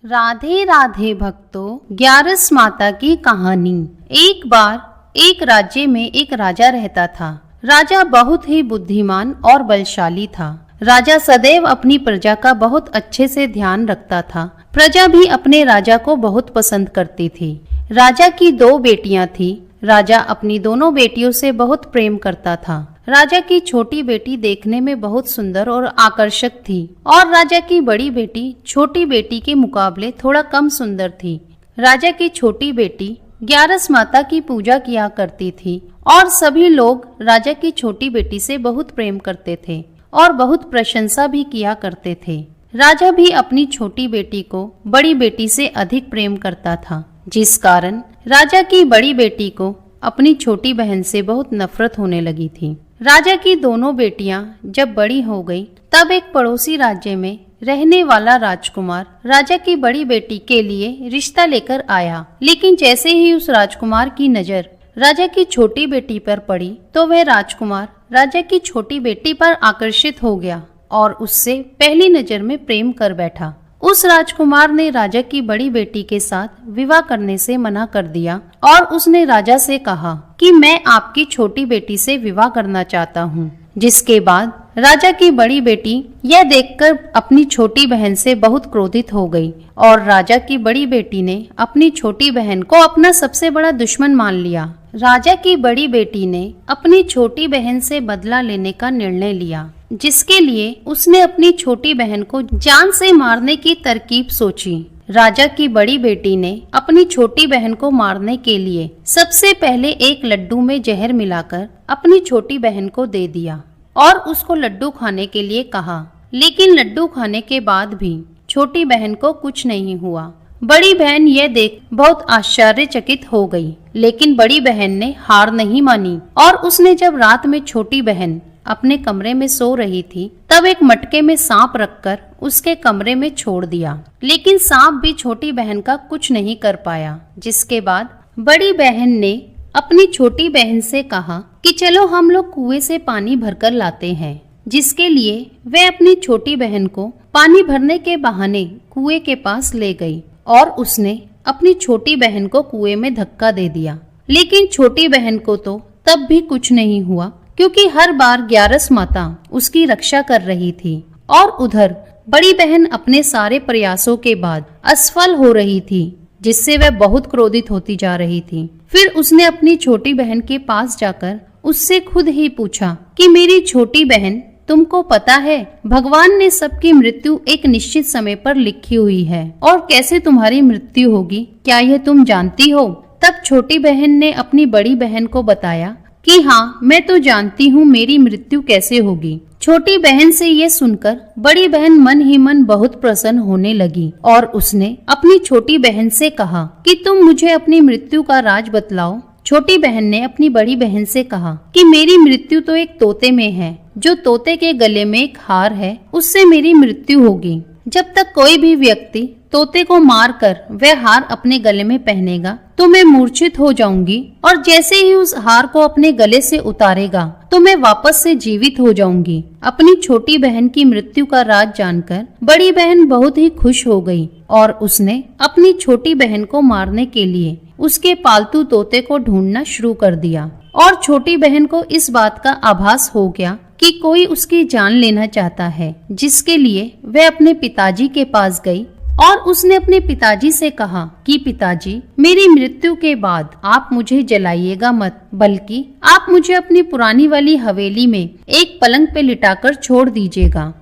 राधे राधे भक्तों, ग्यारस माता की कहानी। एक बार एक राज्य में एक राजा रहता था। राजा बहुत ही बुद्धिमान और बलशाली था। राजा सदैव अपनी प्रजा का बहुत अच्छे से ध्यान रखता था। प्रजा भी अपने राजा को बहुत पसंद करती थी। राजा की 2 बेटियां थी। राजा अपनी दोनों बेटियों से बहुत प्रेम करता था। राजा की छोटी बेटी देखने में बहुत सुंदर और आकर्षक थी और राजा की बड़ी बेटी छोटी बेटी के मुकाबले थोड़ा कम सुंदर थी। राजा की छोटी बेटी ग्यारस माता की पूजा किया करती थी और सभी लोग राजा की छोटी बेटी से बहुत प्रेम करते थे और बहुत प्रशंसा भी किया करते थे। राजा भी अपनी छोटी बेटी को बड़ी बेटी से अधिक प्रेम करता था, जिस कारण राजा की बड़ी बेटी को अपनी छोटी बहन से बहुत नफरत होने लगी थी। राजा की दोनों बेटियां जब बड़ी हो गई, तब एक पड़ोसी राज्य में रहने वाला राजकुमार राजा की बड़ी बेटी के लिए रिश्ता लेकर आया। लेकिन जैसे ही उस राजकुमार की नजर राजा की छोटी बेटी पर पड़ी, तो वह राजकुमार राजा की छोटी बेटी पर आकर्षित हो गया और उससे पहली नजर में प्रेम कर बैठा। उस राजकुमार ने राजा की बड़ी बेटी के साथ विवाह करने से मना कर दिया और उसने राजा से कहा कि मैं आपकी छोटी बेटी से विवाह करना चाहता हूँ। जिसके बाद राजा की बड़ी बेटी यह देखकर अपनी छोटी बहन से बहुत क्रोधित हो गई और राजा की बड़ी बेटी ने अपनी छोटी बहन को अपना सबसे बड़ा दुश्मन मान लिया। राजा की बड़ी बेटी ने अपनी छोटी बहन से बदला लेने का निर्णय लिया, जिसके लिए उसने अपनी छोटी बहन को जान से मारने की तरकीब सोची। राजा की बड़ी बेटी ने अपनी छोटी बहन को मारने के लिए सबसे पहले एक लड्डू में जहर मिलाकर अपनी छोटी बहन को दे दिया और उसको लड्डू खाने के लिए कहा। लेकिन लड्डू खाने के बाद भी छोटी बहन को कुछ नहीं हुआ। बड़ी बहन यह देख बहुत आश्चर्यचकित हो गई, लेकिन बड़ी बहन ने हार नहीं मानी और उसने जब रात में छोटी बहन अपने कमरे में सो रही थी, तब एक मटके में सांप रखकर उसके कमरे में छोड़ दिया। लेकिन सांप भी छोटी बहन का कुछ नहीं कर पाया। जिसके बाद बड़ी बहन ने अपनी छोटी बहन से कहा कि चलो हम लोग कुएं से पानी भरकर लाते हैं। जिसके लिए वह अपनी छोटी बहन को पानी भरने के बहाने कुएं के पास ले गई और उसने अपनी छोटी बहन को कुएं में धक्का दे दिया। लेकिन छोटी बहन को तो तब भी कुछ नहीं हुआ, क्योंकि हर बार ग्यारस माता उसकी रक्षा कर रही थी और उधर बड़ी बहन अपने सारे प्रयासों के बाद असफल हो रही थी, जिससे वह बहुत क्रोधित होती जा रही थी। फिर उसने अपनी छोटी बहन के पास जाकर उससे खुद ही पूछा कि मेरी छोटी बहन, तुमको पता है भगवान ने सबकी मृत्यु एक निश्चित समय पर लिखी हुई है और कैसे तुम्हारी मृत्यु होगी, क्या यह तुम जानती हो? तब छोटी बहन ने अपनी बड़ी बहन को बताया कि हाँ, मैं तो जानती हूँ मेरी मृत्यु कैसे होगी। छोटी बहन से ये सुनकर बड़ी बहन मन ही मन बहुत प्रसन्न होने लगी और उसने अपनी छोटी बहन से कहा कि तुम मुझे अपनी मृत्यु का राज बतलाओ। छोटी बहन ने अपनी बड़ी बहन से कहा कि मेरी मृत्यु तो एक तोते में है, जो तोते के गले में एक हार है, उससे मेरी मृत्यु होगी। जब तक कोई भी व्यक्ति तोते को मारकर वह हार अपने गले में पहनेगा तो मैं मूर्छित हो जाऊंगी और जैसे ही उस हार को अपने गले से उतारेगा तो मैं वापस से जीवित हो जाऊंगी। अपनी छोटी बहन की मृत्यु का राज जानकर बड़ी बहन बहुत ही खुश हो गई और उसने अपनी छोटी बहन को मारने के लिए उसके पालतू तोते को ढूंढना शुरू कर दिया। और छोटी बहन को इस बात का आभास हो गया कि कोई उसकी जान लेना चाहता है, जिसके लिए वह अपने पिताजी के पास गई और उसने अपने पिताजी से कहा कि पिताजी, मेरी मृत्यु के बाद आप मुझे जलाइएगा मत, बल्कि आप मुझे अपनी पुरानी वाली हवेली में एक पलंग पे लिटाकर छोड़ दीजिएगा।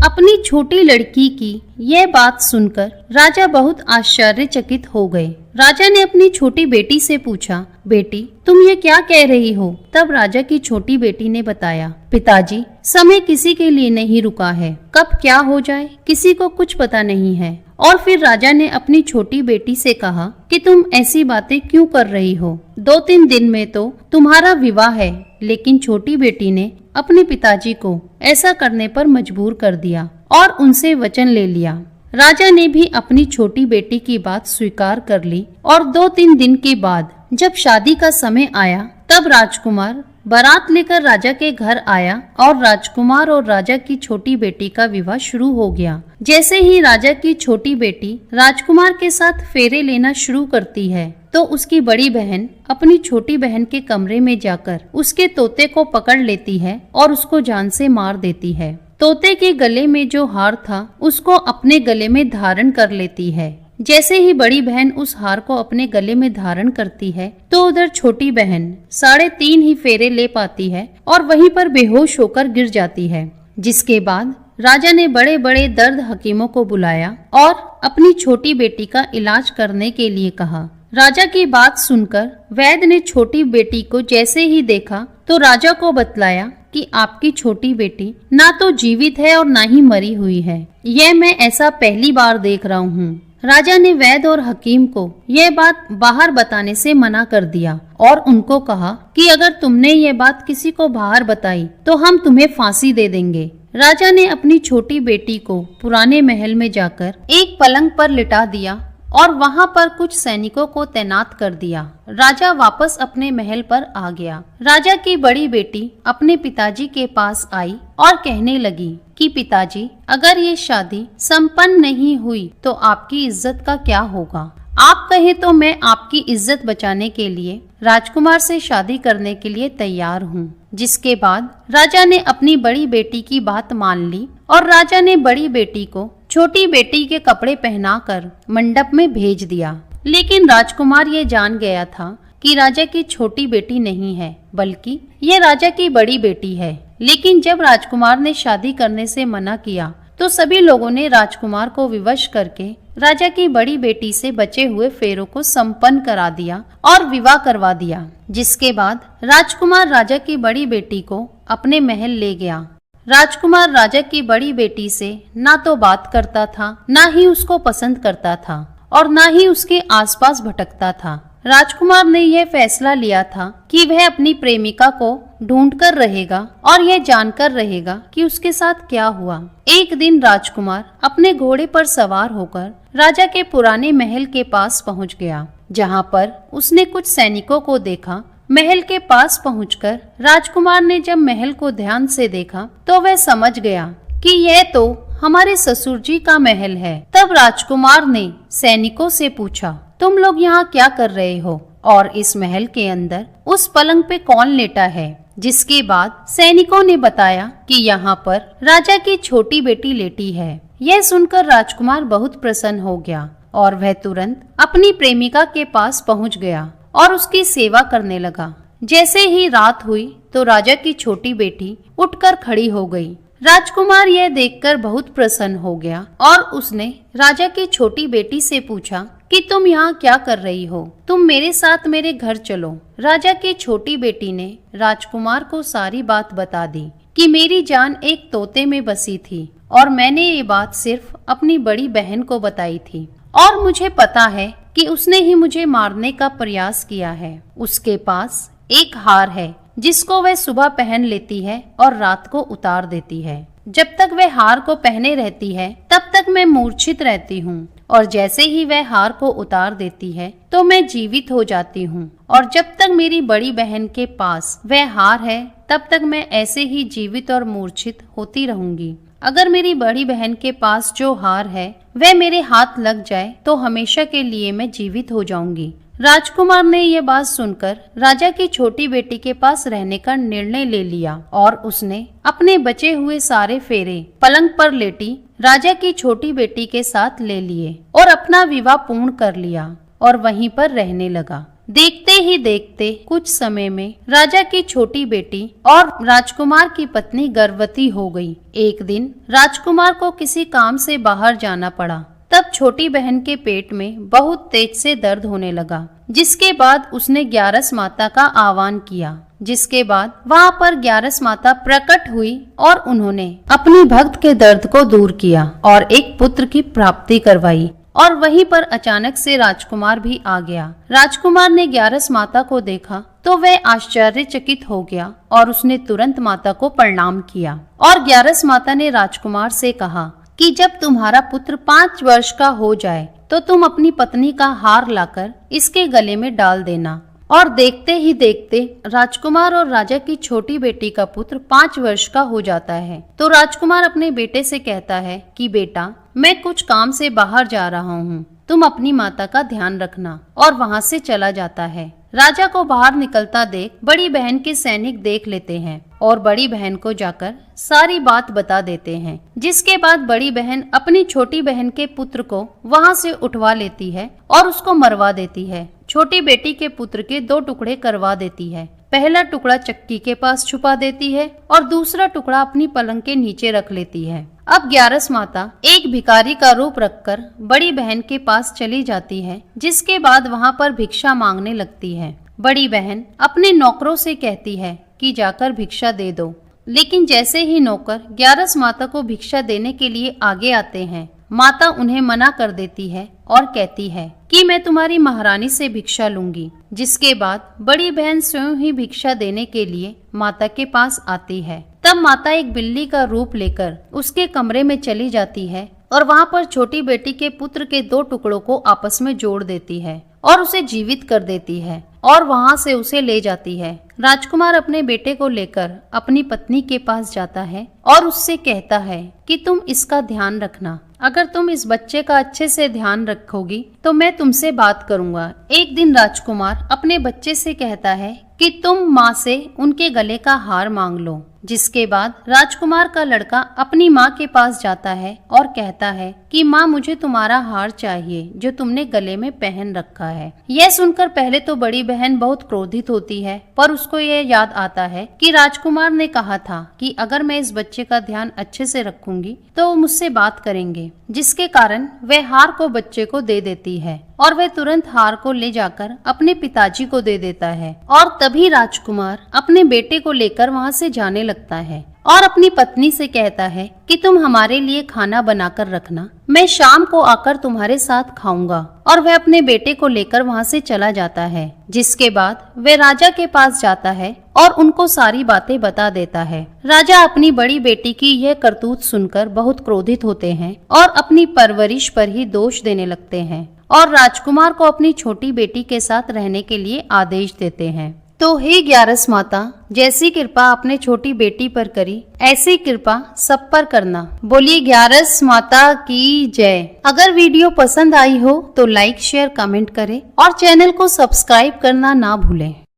अपनी छोटी लड़की की यह बात सुनकर राजा बहुत आश्चर्यचकित हो गए। राजा ने अपनी छोटी बेटी से पूछा, बेटी तुम ये क्या कह रही हो? तब राजा की छोटी बेटी ने बताया, पिताजी, समय किसी के लिए नहीं रुका है, कब क्या हो जाए किसी को कुछ पता नहीं है। और फिर राजा ने अपनी छोटी बेटी से कहा कि तुम ऐसी बातें क्यों कर रही हो? 2-3 दिन में तो तुम्हारा विवाह है। लेकिन छोटी बेटी ने अपने पिताजी को ऐसा करने पर मजबूर कर दिया और उनसे वचन ले लिया। राजा ने भी अपनी छोटी बेटी की बात स्वीकार कर ली और 2-3 दिन के बाद जब शादी का समय आया, तब राजकुमार बारात लेकर राजा के घर आया और राजकुमार और राजा की छोटी बेटी का विवाह शुरू हो गया। जैसे ही राजा की छोटी बेटी राजकुमार के साथ फेरे लेना शुरू करती है तो उसकी बड़ी बहन अपनी छोटी बहन के कमरे में जाकर उसके तोते को पकड़ लेती है और उसको जान से मार देती है। तोते के गले में जो हार था उसको अपने गले में धारण कर लेती है। जैसे ही बड़ी बहन उस हार को अपने गले में धारण करती है तो उधर छोटी बहन 3.5 ही फेरे ले पाती है और वहीं पर बेहोश होकर गिर जाती है। जिसके बाद राजा ने बड़े बड़े दर्द हकीमों को बुलाया और अपनी छोटी बेटी का इलाज करने के लिए कहा। राजा की बात सुनकर वैद्य ने छोटी बेटी को जैसे ही देखा तो राजा को बतलाया कि आपकी छोटी बेटी ना तो जीवित है और ना ही मरी हुई है। यह मैं ऐसा पहली बार देख रहा हूँ। राजा ने वैद्य और हकीम को यह बात बाहर बताने से मना कर दिया और उनको कहा कि अगर तुमने ये बात किसी को बाहर बताई तो हम तुम्हें फांसी दे देंगे। राजा ने अपनी छोटी बेटी को पुराने महल में जाकर एक पलंग पर लिटा दिया और वहां पर कुछ सैनिकों को तैनात कर दिया। राजा वापस अपने महल पर आ गया। राजा की बड़ी बेटी अपने पिताजी के पास आई और कहने लगी कि पिताजी, अगर ये शादी संपन्न नहीं हुई तो आपकी इज्जत का क्या होगा? आप कहें तो मैं आपकी इज्जत बचाने के लिए राजकुमार से शादी करने के लिए तैयार हूँ। जिसके बाद राजा ने अपनी बड़ी बेटी की बात मान ली और राजा ने बड़ी बेटी को छोटी बेटी के कपड़े पहनाकर मंडप में भेज दिया। लेकिन राजकुमार ये जान गया था कि राजा की छोटी बेटी नहीं है बल्कि ये राजा की बड़ी बेटी है। लेकिन जब राजकुमार ने शादी करने से मना किया तो सभी लोगों ने राजकुमार को विवश करके राजा की बड़ी बेटी से बचे हुए फेरों को संपन्न करा दिया और विवाह करवा दिया। जिसके बाद राजकुमार राजा की बड़ी बेटी को अपने महल ले गया। राजकुमार राजा की बड़ी बेटी से ना तो बात करता था, ना ही उसको पसंद करता था और ना ही उसके आसपास भटकता था। राजकुमार ने यह फैसला लिया था कि वह अपनी प्रेमिका को ढूंढकर रहेगा और यह जानकर रहेगा कि उसके साथ क्या हुआ। एक दिन राजकुमार अपने घोड़े पर सवार होकर राजा के पुराने महल के पास पहुंच गया, जहां पर उसने कुछ सैनिकों को देखा। महल के पास पहुंचकर राजकुमार ने जब महल को ध्यान से देखा तो वह समझ गया कि यह तो हमारे ससुर जी का महल है। तब राजकुमार ने सैनिकों से पूछा, तुम लोग यहाँ क्या कर रहे हो और इस महल के अंदर उस पलंग पे कौन लेटा है? जिसके बाद सैनिकों ने बताया कि यहाँ पर राजा की छोटी बेटी लेटी है। यह सुनकर राजकुमार बहुत प्रसन्न हो गया और वह तुरंत अपनी प्रेमिका के पास पहुँच गया और उसकी सेवा करने लगा। जैसे ही रात हुई तो राजा की छोटी बेटी उठकर खड़ी हो गई। राजकुमार यह देखकर बहुत प्रसन्न हो गया और उसने राजा की छोटी बेटी से पूछा कि तुम यहाँ क्या कर रही हो? तुम मेरे साथ मेरे घर चलो। राजा की छोटी बेटी ने राजकुमार को सारी बात बता दी कि मेरी जान एक तोते में बसी थी और मैंने ये बात सिर्फ अपनी बड़ी बहन को बताई थी और मुझे पता है कि उसने ही मुझे मारने का प्रयास किया है। उसके पास एक हार है जिसको वह सुबह पहन लेती है और रात को उतार देती है। जब तक वह हार को पहने रहती है तब तक मैं मूर्छित रहती हूँ और जैसे ही वह हार को उतार देती है तो मैं जीवित हो जाती हूँ और जब तक मेरी बड़ी बहन के पास वह हार है तब तक मैं ऐसे ही जीवित और मूर्छित होती रहूंगी। अगर मेरी बड़ी बहन के पास जो हार है वह मेरे हाथ लग जाए तो हमेशा के लिए मैं जीवित हो जाऊंगी। राजकुमार ने यह बात सुनकर राजा की छोटी बेटी के पास रहने का निर्णय ले लिया और उसने अपने बचे हुए सारे फेरे पलंग पर लेटी राजा की छोटी बेटी के साथ ले लिए और अपना विवाह पूर्ण कर लिया और वहीं पर रहने लगा। देखते ही देखते कुछ समय में राजा की छोटी बेटी और राजकुमार की पत्नी गर्भवती हो गई। एक दिन राजकुमार को किसी काम से बाहर जाना पड़ा। तब छोटी बहन के पेट में बहुत तेज से दर्द होने लगा, जिसके बाद उसने ग्यारस माता का आह्वान किया। जिसके बाद वहाँ पर ग्यारस माता प्रकट हुई और उन्होंने अपनी भक्त के दर्द को दूर किया और एक पुत्र की प्राप्ति करवाई। और वहीं पर अचानक से राजकुमार भी आ गया। राजकुमार ने ग्यारस माता को देखा तो वह आश्चर्यचकित हो गया और उसने तुरंत माता को प्रणाम किया और ग्यारस माता ने राजकुमार से कहा कि जब तुम्हारा पुत्र 5 वर्ष का हो जाए तो तुम अपनी पत्नी का हार लाकर इसके गले में डाल देना और देखते ही देखते राजकुमार और राजा की छोटी बेटी का पुत्र 5 वर्ष का हो जाता है। तो राजकुमार अपने बेटे से कहता है कि बेटा, मैं कुछ काम से बाहर जा रहा हूँ, तुम अपनी माता का ध्यान रखना, और वहाँ से चला जाता है। राजा को बाहर निकलता देख बड़ी बहन के सैनिक देख लेते हैं और बड़ी बहन को जाकर सारी बात बता देते हैं, जिसके बाद बड़ी बहन अपनी छोटी बहन के पुत्र को वहाँ से उठवा लेती है और उसको मरवा देती है। छोटी बेटी के पुत्र के 2 टुकड़े करवा देती है। पहला टुकड़ा चक्की के पास छुपा देती है और दूसरा टुकड़ा अपनी पलंग के नीचे रख लेती है। अब ग्यारस माता एक भिखारी का रूप रखकर बड़ी बहन के पास चली जाती है, जिसके बाद वहाँ पर भिक्षा मांगने लगती है। बड़ी बहन अपने नौकरों से कहती है कि जाकर भिक्षा दे दो, लेकिन जैसे ही नौकर ग्यारस माता को भिक्षा देने के लिए आगे आते हैं, माता उन्हें मना कर देती है और कहती है कि मैं तुम्हारी महारानी से भिक्षा लूंगी। जिसके बाद बड़ी बहन स्वयं ही भिक्षा देने के लिए माता के पास आती है। तब माता एक बिल्ली का रूप लेकर उसके कमरे में चली जाती है और वहाँ पर छोटी बेटी के पुत्र के 2 टुकड़ों को आपस में जोड़ देती है और उसे जीवित कर देती है और वहाँ से उसे ले जाती है। राजकुमार अपने बेटे को लेकर अपनी पत्नी के पास जाता है और उससे कहता है कि तुम इसका ध्यान रखना। अगर तुम इस बच्चे का अच्छे से ध्यान रखोगी तो मैं तुमसे बात करूंगा। एक दिन राजकुमार अपने बच्चे से कहता है कि तुम माँ से उनके गले का हार मांग लो। जिसके बाद राजकुमार का लड़का अपनी माँ के पास जाता है और कहता है कि माँ, मुझे तुम्हारा हार चाहिए जो तुमने गले में पहन रखा है। यह सुनकर पहले तो बड़ी बहन बहुत क्रोधित होती है, पर उसको यह याद आता है कि राजकुमार ने कहा था कि अगर मैं इस बच्चे का ध्यान अच्छे से रखूंगी तो वो मुझसे बात करेंगे, जिसके कारण वह हार को बच्चे को दे देती है और वह तुरंत हार को ले जाकर अपने पिताजी को दे देता है। और तभी राजकुमार अपने बेटे को लेकर वहाँ से जाने लगता है और अपनी पत्नी से कहता है कि तुम हमारे लिए खाना बनाकर रखना, मैं शाम को आकर तुम्हारे साथ खाऊंगा। और वह अपने बेटे को लेकर वहाँ से चला जाता है। जिसके बाद वह राजा के पास जाता है और उनको सारी बातें बता देता है। राजा अपनी बड़ी बेटी की यह करतूत सुनकर बहुत क्रोधित होते हैं और अपनी परवरिश पर ही दोष देने लगते हैं और राजकुमार को अपनी छोटी बेटी के साथ रहने के लिए आदेश देते हैं। तो हे ग्यारस माता, जैसी कृपा आपने छोटी बेटी पर करी, ऐसी कृपा सब पर करना। बोलिए ग्यारस माता की जय। अगर वीडियो पसंद आई हो तो लाइक, शेयर, कमेंट करें और चैनल को सब्सक्राइब करना ना भूलें।